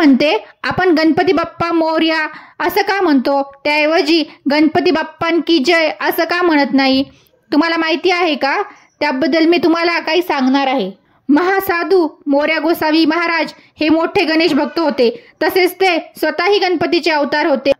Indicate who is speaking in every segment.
Speaker 1: म्हणते आपण गणपती बाप्पा मोरया असं का म्हणतो, त्याऐवजी गणपती बाप्पां की जय असं का म्हणत नाही? तुम्हाला माहिती आहे का? त्याबद्दल मी तुम्हाला काही सांगणार आहे. महासाधू मोरया गोसावी महाराज हे मोठे गणेश भक्त होते. तसेच ते स्वतःही गणपतीचे अवतार होते.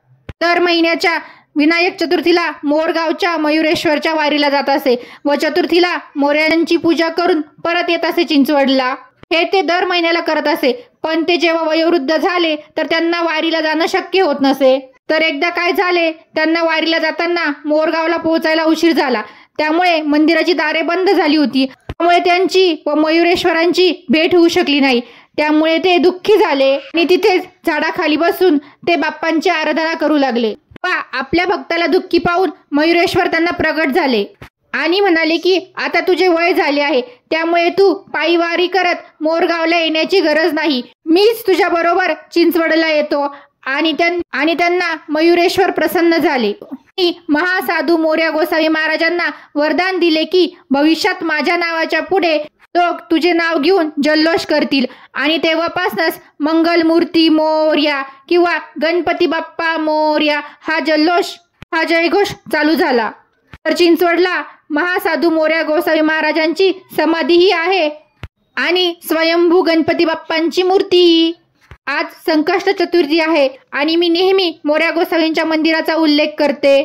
Speaker 1: दर महिन्याच्या विनायक चतुर्थीला मोरगावच्या मयुरेश्वरच्या वारीला जात असे व चतुर्थीला मोरयांची पूजा करून परत येत असे चिंचवडला. हे ते दर महिन्याला करत असे. पण ते जेव्हा वयोवृद्ध झाले तर त्यांना वारीला जाणं शक्य होत नसे. तर एकदा काय झाले, त्यांना वारीला जाताना मोरगावला पोहोचायला उशीर झाला. त्यामुळे मंदिराची दारे बंद झाली होती. त्यामुळे त्यांची व मयुरेश्वरांची भेट होऊ शकली नाही. त्यामुळे ते दुःखी झाले आणि तिथेच झाडाखाली बसून ते बाप्पांची आराधना करू लागले. आपल्या भक्ताला दुःखी पाहून मयुरेश्वर त्यांना प्रगट झाले आणि म्हणाले की आता तुझे वय झाले आहे, त्यामुळे तू पायी वारी करत मोरगावला येण्याची गरज नाही. मीच तुझ्या बरोबर चिंचवडला येतो. आणि त्यांना मयुरेश्वर प्रसन्न झाले. महासाधू मोरया गोसावी महाराजांना वरदान दिले की भविष्यात माझ्या नावाच्या पुढे लोक तुझे नाव घेऊन जल्लोष करतील आणि तेव्हापासूनच मंगल मूर्ती मोरया किंवा गणपती बाप्पा मोरया हा जयघोष चालू झाला. तर चिंचवडला महासाधू मोरया गोसावी महाराजांची समाधीही आहे आणि स्वयंभू गणपती बाप्पांची मूर्ती. आज संकष्ट चतुर्थी आहे आणि मी नेहमी मोरया गोसावींच्या मंदिराचा उल्लेख करते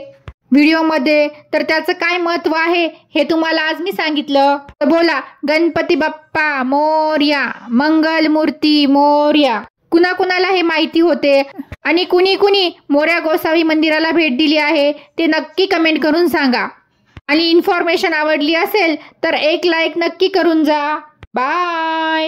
Speaker 1: व्हिडिओमध्ये. तर त्याचं काय महत्त्व आहे हे तुम्हाला आज मी सांगितलं. तर बोला गणपती बाप्पा मोरया, मंगल मूर्ती मोरया. कुणाकुणाला हे माहिती होते आणि कुणी मोरया गोसावी मंदिराला भेट दिली आहे ते नक्की कमेंट करून सांगा. आणि इन्फॉर्मेशन आवडली असेल तर एक लाईक नक्की करून जा. बाय.